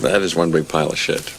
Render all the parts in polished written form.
That is one big pile of shit.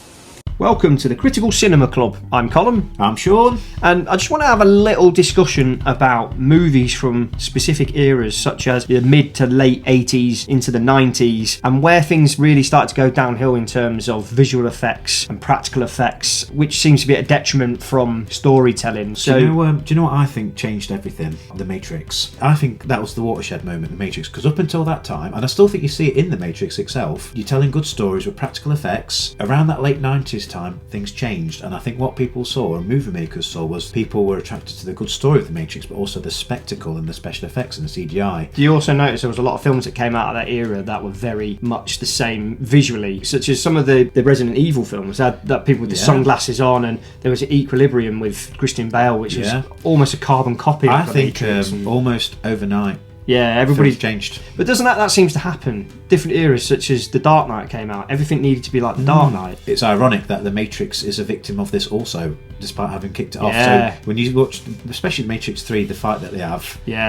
Welcome to the Critical Cinema Club. I'm Colm. I'm Sean. And I just want to have a little discussion about movies from specific eras, such as the mid to late 80s into the 90s, and where things really started to go downhill in terms of visual effects and practical effects, which seems to be at a detriment from storytelling. So, do you know what I think changed everything? The Matrix. I think that was the watershed moment, The Matrix, because up until that time, and I still think you see it in The Matrix itself, you're telling good stories with practical effects. Around that late 90s time, things changed, and I think what people saw, and movie makers saw, was people were attracted to the good story of The Matrix, but also the spectacle and the special effects and the CGI. Do you also notice there was a lot of films that came out of that era that were very much the same visually, such as some of the Resident Evil films that people with the sunglasses on, and there was Equilibrium with Christian Bale, which was almost a carbon copy of The Matrix. I think almost overnight. Yeah, everybody's changed. But doesn't that seems to happen? Different eras, such as The Dark Knight came out, everything needed to be like The Dark Knight. It's ironic that The Matrix is a victim of this also, despite having kicked it off. Yeah. So when you watch, especially Matrix 3, the fight that they have,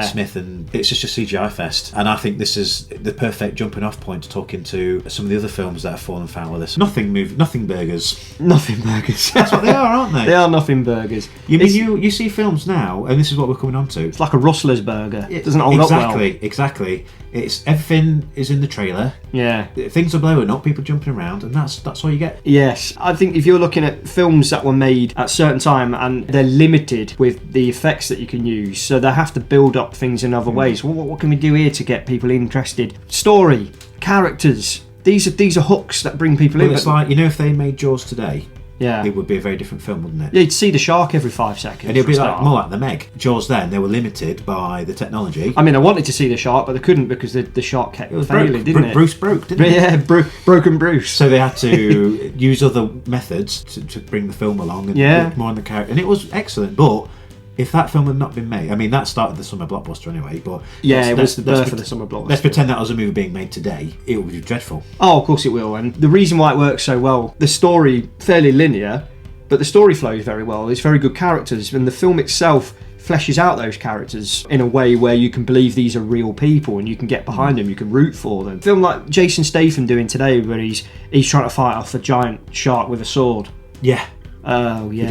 Smith, and it's just a CGI fest. And I think this is the perfect jumping off point to talk into some of the other films that have fallen foul of this. Nothing burgers. Nothing burgers. That's what they are, aren't they? They are nothing burgers. You see films now, and this is what we're coming on to. It's like a Rustler's burger. It doesn't hold up well. Exactly. It's everything is in the trailer. Yeah. Things are blowing up, people jumping around, and that's all you get. Yes. I think if you're looking at films that were made at a certain time and they're limited with the effects that you can use, so they have to build up things in other ways. Well, what can we do here to get people interested? Story, characters. These are hooks that bring people in. It's like, if they made Jaws today, it would be a very different film, wouldn't it? Yeah, you'd see the shark every 5 seconds. And it'd be more like The Meg. Jaws then, they were limited by the technology. I mean, I wanted to see the shark, but they couldn't because the shark kept failing, didn't it? Bruce broke, didn't he? Yeah, broken Bruce. So they had to use other methods to bring the film along and look more on the character. And it was excellent, but if that film had not been made, I mean, that started the summer blockbuster anyway, but it was the birth of the summer blockbuster. Let's pretend that was a movie being made today. It would be dreadful. Oh, of course it will. And the reason why it works so well, the story, fairly linear, but the story flows very well. There's very good characters, and the film itself fleshes out those characters in a way where you can believe these are real people and you can get behind them, you can root for them. A film like Jason Statham doing today, where he's trying to fight off a giant shark with a sword. Yeah. Oh, yeah.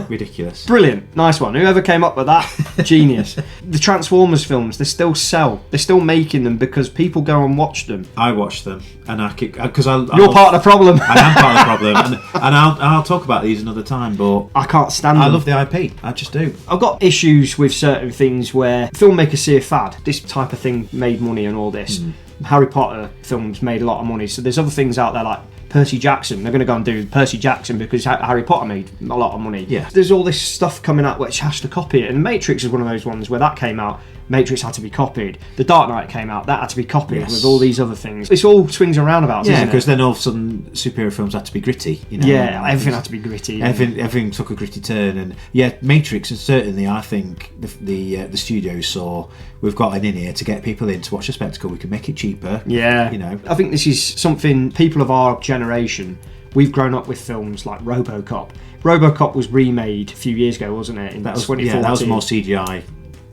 Ridiculous. Brilliant. Nice one. Whoever came up with that, genius. The Transformers films, they still sell. They're still making them because people go and watch them. I watch them, and I keep... You're part of the problem. I am part of the problem, and I'll talk about these another time, but... I can't stand them. I love the IP. I just do. I've got issues with certain things where filmmakers see a fad. This type of thing made money and all this. Harry Potter films made a lot of money, so there's other things out there like Percy Jackson. They're going to go and do Percy Jackson because Harry Potter made a lot of money. Yeah. There's all this stuff coming out which has to copy it, and Matrix is one of those ones where that came out. Matrix had to be copied. The Dark Knight came out, that had to be copied with all these other things. It's all swings and roundabouts, isn't it? Because then all of a sudden superhero films had to be gritty. Everything had to be gritty. Everything took a gritty turn, and Matrix, and certainly I think the studios saw, we've got an in here to get people in to watch the spectacle. We can make it cheaper. Yeah. I think this is something people of our generation, we've grown up with films like RoboCop. RoboCop was remade a few years ago, wasn't it? That was 2014. Yeah, that was more CGI.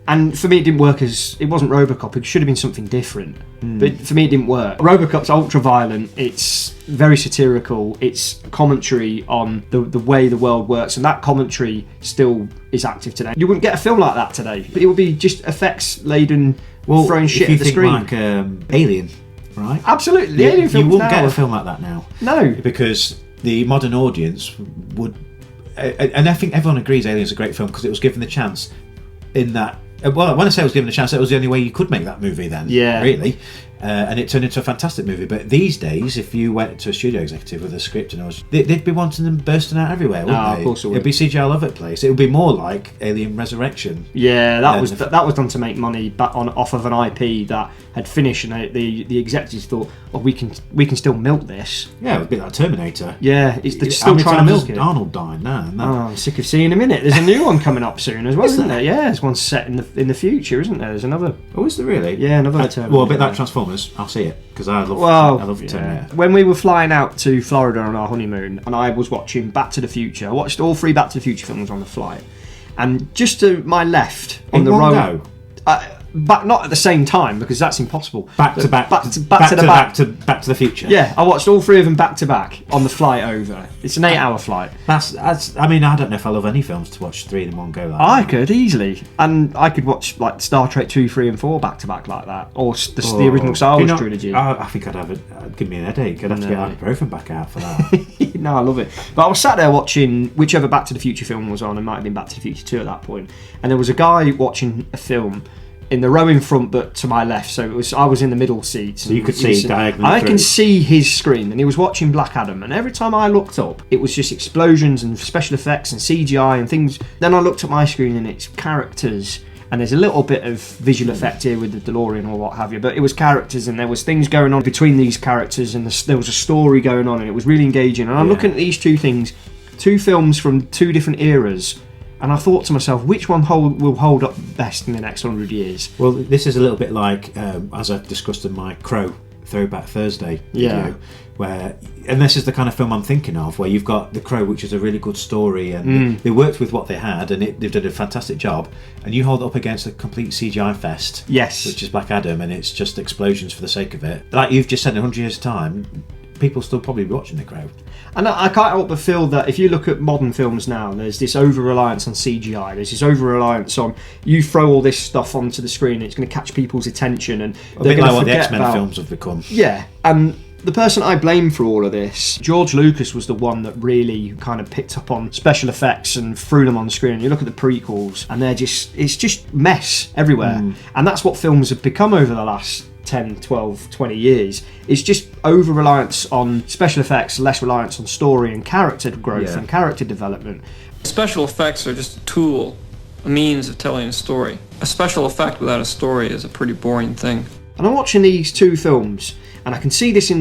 And for me, it didn't work it wasn't RoboCop. It should have been something different. But for me, it didn't work. RoboCop's ultra-violent. It's very satirical. It's commentary on the way the world works. And that commentary still is active today. You wouldn't get a film like that today. It would be just effects-laden, throwing shit at the screen. If you think like Alien, right? Absolutely. The Alien films you wouldn't get a film like that now. No. Because the modern audience would... And I think everyone agrees Alien's a great film because it was given the chance in that... Well, when I say I was given a chance, that was the only way you could make that movie then, really. And it turned into a fantastic movie. But these days, if you went to a studio executive with a script and they'd be wanting them bursting out everywhere, wouldn't they? Of course it would. It'd be CGI all over the place. It would be more like Alien Resurrection. Yeah, that was done to make money off of an IP that had finished, and the executives thought, we can still milk this. Yeah, it would be like Terminator. Yeah, they're still trying to milk it. Arnold died now. I'm sick of seeing him in it. There's a new one coming up soon as well, isn't there? Yeah, there's one set in the future, isn't there? There's another. Oh, is there really? Yeah, another Terminator. Well, a bit like Transformers. I'll see it because I love Terminator. When we were flying out to Florida on our honeymoon, and I was watching Back to the Future, I watched all 3 Back to the Future films on the flight, and just to my left on the road, But not at the same time, because that's impossible. Back to the Future. Yeah, I watched all 3 of them back to back on the flight over. It's an 8-hour flight. That's. I mean, I don't know if I love any films to watch 3 in one go. Like I that. could easily, and I could watch like Star Trek 2, 3, and 4 back to back like that, or the original Star Wars trilogy. I think I'd give me an headache. I'd have to get ibuprofen back out for that. No, I love it. But I was sat there watching whichever Back to the Future film was on. It might have been Back to the Future 2 at that point, and there was a guy watching a film in the row in front, but to my left. So I was in the middle seat. So you could see diagonally I through. can see his screen, and he was watching Black Adam. And every time I looked up, it was just explosions and special effects and CGI and things. Then I looked at my screen, and it's characters. And there's a little bit of visual effect here with the DeLorean or what have you, but it was characters, and there was things going on between these characters, and there was a story going on, and it was really engaging. And I'm looking at these 2 things, 2 films from 2 different eras, and I thought to myself, which one will hold up best in the next 100 years? Well, this is a little bit like, as I've discussed in my Crow Throwback Thursday video, and this is the kind of film I'm thinking of, where you've got The Crow, which is a really good story, and they worked with what they had, and they've done a fantastic job, and you hold it up against a complete CGI fest, which is Black Adam, and it's just explosions for the sake of it. Like you've just said, in 100 years' time, people still probably be watching The Crow. And I can't help but feel that if you look at modern films now, there's this over-reliance on CGI, there's this over-reliance on, you throw all this stuff onto the screen, it's going to catch people's attention, and a bit like what the X-Men films have become. Yeah, and the person I blame for all of this, George Lucas, was the one that really kind of picked up on special effects and threw them on the screen. And you look at the prequels, and it's just mess everywhere. And that's what films have become over the last 10, 12, 20 years. It's just over-reliance on special effects, less reliance on story and character growth and character development. Special effects are just a tool, a means of telling a story. A special effect without a story is a pretty boring thing. And I'm watching these 2 films, and I can see this in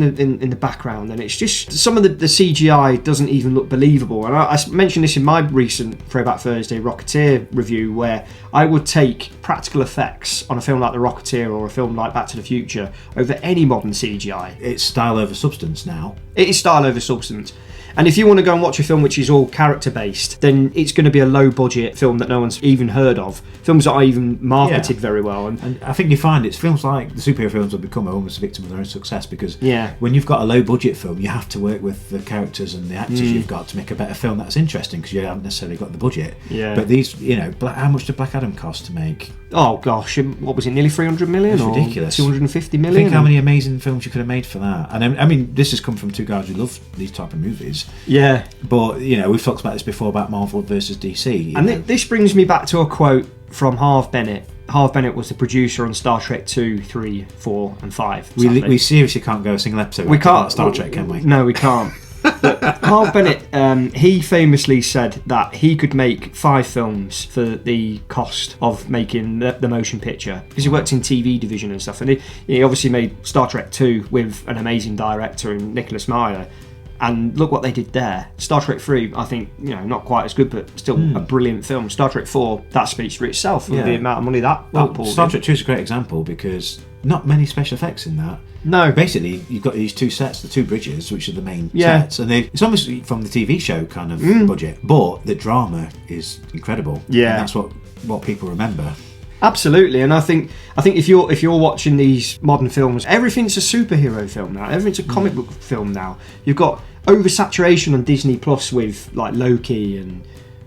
the background, and it's just some of the CGI doesn't even look believable. And I mentioned this in my recent Throwback Thursday Rocketeer review, where I would take practical effects on a film like The Rocketeer or a film like Back to the Future over any modern CGI. It's style over substance now. It is style over substance. And if you want to go and watch a film which is all character based, then it's going to be a low budget film that no one's even heard of. Films that are even marketed very well. And I think you find it's films like the superhero films have become almost a victim of their own success, because when you've got a low budget film, you have to work with the characters and the actors you've got to make a better film that's interesting, because you haven't necessarily got the budget. But these, how much did Black Adam cost to make? Oh gosh, what was it, nearly 300 million? It's ridiculous. 250 million? Think how many amazing films you could have made for that. And I mean, this has come from 2 guys who love these type of movies. Yeah. But, we've talked about this before about Marvel versus DC. And this brings me back to a quote from Harve Bennett. Harve Bennett was the producer on Star Trek 2, 3, 4 and 5. We seriously can't go a single episode without Star Trek, can we? No, we can't. But Harve Bennett, he famously said that he could make 5 films for the cost of making the motion picture, because he worked in TV division and stuff, and he obviously made Star Trek 2 with an amazing director in Nicholas Meyer. And look what they did there. Star Trek 3, I think, not quite as good, but still a brilliant film. Star Trek 4, that speaks for itself, for the amount of money that pulled Star in. Trek 2 is a great example, because not many special effects in that. No. Basically, you've got these 2 sets, the 2 bridges, which are the main sets, and it's almost from the TV show kind of budget, but the drama is incredible. Yeah. And that's what people remember. Absolutely, and I think if you're watching these modern films, everything's a superhero film now. Everything's a comic book film now. You've got oversaturation on Disney Plus with like Loki and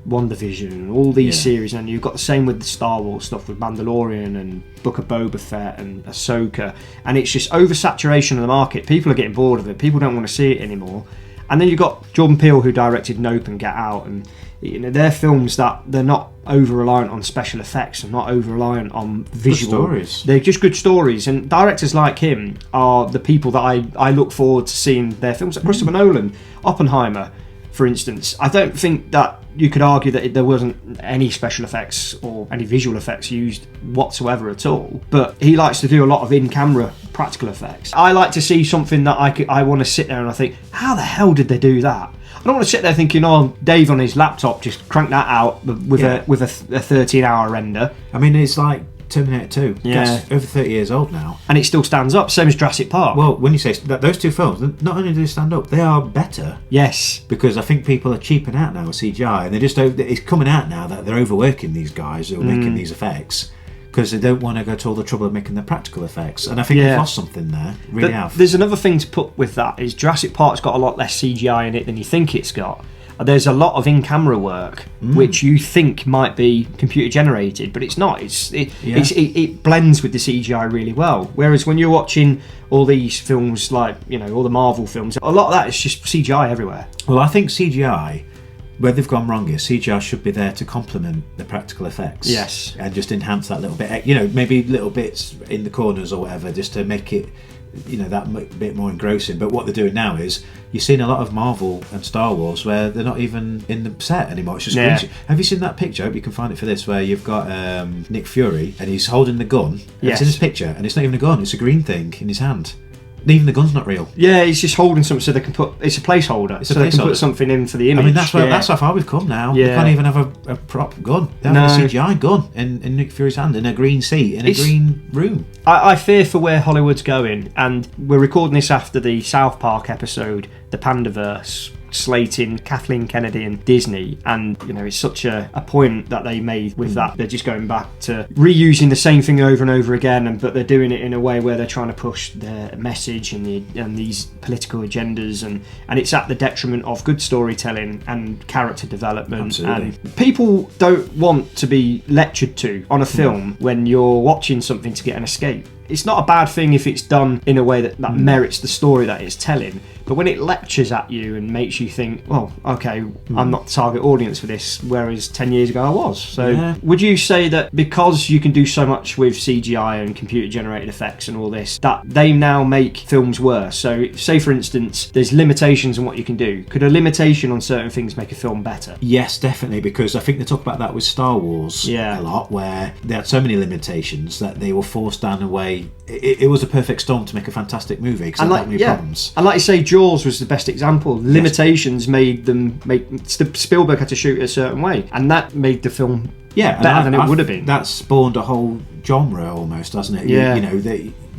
WandaVision and all these series, and you've got the same with the Star Wars stuff with Mandalorian and Book of Boba Fett and Ahsoka, and it's just oversaturation of the market. People are getting bored of it. People don't want to see it anymore. And then you've got Jordan Peele, who directed Nope and Get Out, and they're films that they're not over-reliant on special effects and not over-reliant on visual. Good stories. They're just good stories, and directors like him are the people that I look forward to seeing their films. Like Christopher Nolan, Oppenheimer, for instance. I don't think that you could argue that there wasn't any special effects or any visual effects used whatsoever at all, but he likes to do a lot of in-camera practical effects. I like to see something that I want to sit there and I think, how the hell did they do that? I don't want to sit there thinking, oh, Dave on his laptop just cranked that out with a 13-hour render. I mean, it's like Terminator 2. Yeah. That's over 30 years old now. And it still stands up, same as Jurassic Park. Well, when you say that, those 2 films, not only do they stand up, they are better. Yes. Because I think people are cheaping out now with CGI, and it's coming out now that they're overworking these guys who are making these effects. because they don't want to go to all the trouble of making the practical effects. And I think they've lost something there. Really have. There's another thing to put with that is Jurassic Park's got a lot less CGI in it than you think it's got. There's a lot of in-camera work which you think might be computer generated, but it's not. It blends with the CGI really well. Whereas when you're watching all these films, like all the Marvel films, a lot of that is just CGI everywhere. Well, I think CGI, where they've gone wrong is CGI should be there to complement the practical effects. Yes. And just enhance that little bit. Maybe little bits in the corners or whatever, just to make it that bit more engrossing. But what they're doing now is you're seeing a lot of Marvel and Star Wars where they're not even in the set anymore. It's just green. Have you seen that picture? I hope you can find it for this, where you've got Nick Fury and he's holding the gun. It's in this picture, and it's not even a gun, it's a green thing in his hand. Even the gun's not real. Yeah, he's just holding something so they can put. It's a placeholder, they can put something in for the image. I mean, that's how far we've come now. Yeah. They can't even have a prop gun. They have a CGI gun in Nick Fury's hand in a green seat in a green room. I fear for where Hollywood's going, and we're recording this after the South Park episode, the Pandaverse, slating Kathleen Kennedy and Disney, and it's such a point that they made with that. They're just going back to reusing the same thing over and over again, but they're doing it in a way where they're trying to push their message and these political agendas, and it's at the detriment of good storytelling and character development. Absolutely. And people don't want to be lectured to on a film when you're watching something to get an escape. It's not a bad thing if it's done in a way that merits the story that it's telling. But when it lectures at you and makes you think, well, okay, I'm not the target audience for this, whereas 10 years ago I was. So would you say that because you can do so much with CGI and computer-generated effects and all this, that they now make films worse? So say, for instance, there's limitations on what you can do. Could a limitation on certain things make a film better? Yes, definitely, because I think they talk about that with Star Wars a lot, where they had so many limitations that they were forced down a way. It was a perfect storm to make a fantastic movie because there had that many problems. And like you say, Jaws was the best example. Limitations made Spielberg had to shoot a certain way, and that made the film better than it would have been. That spawned a whole genre almost, doesn't it? Yeah.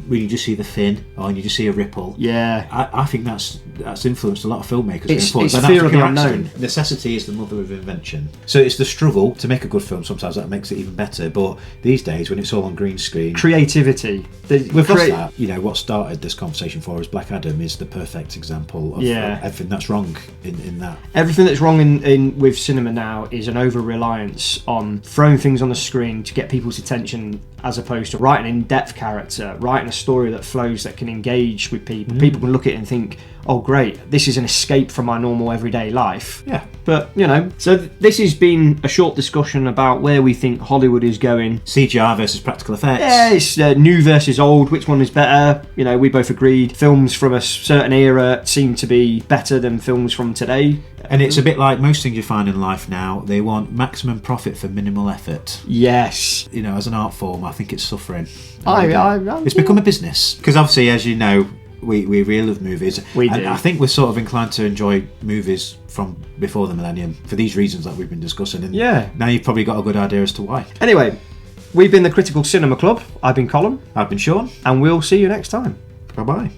When you just see the fin or you just see a ripple. Yeah. I think that's influenced a lot of filmmakers. It's fear of the unknown. Necessity is the mother of invention. So it's the struggle to make a good film sometimes that makes it even better. But these days, when it's all on green screen, creativity. We've lost that. What started this conversation for us, Black Adam, is the perfect example of everything that's wrong in that. Everything that's wrong in with cinema now is an over-reliance on throwing things on the screen to get people's attention, as opposed to writing an in-depth character, writing a story that flows, that can engage with people. People can look at it and think, oh great, this is an escape from my normal everyday life. Yeah. But, so this has been a short discussion about where we think Hollywood is going. CGI versus practical effects. Yeah, it's new versus old, which one is better? We both agreed films from a certain era seem to be better than films from today. And it's a bit like most things you find in life now. They want maximum profit for minimal effort. Yes. As an art form, I think it's suffering. It's become a business. Because obviously, as you know, we really love movies. We do. I think we're sort of inclined to enjoy movies from before the millennium for these reasons that we've been discussing. And now you've probably got a good idea as to why. Anyway, we've been the Critical Cinema Club. I've been Colm. I've been Sean. And we'll see you next time. Bye-bye.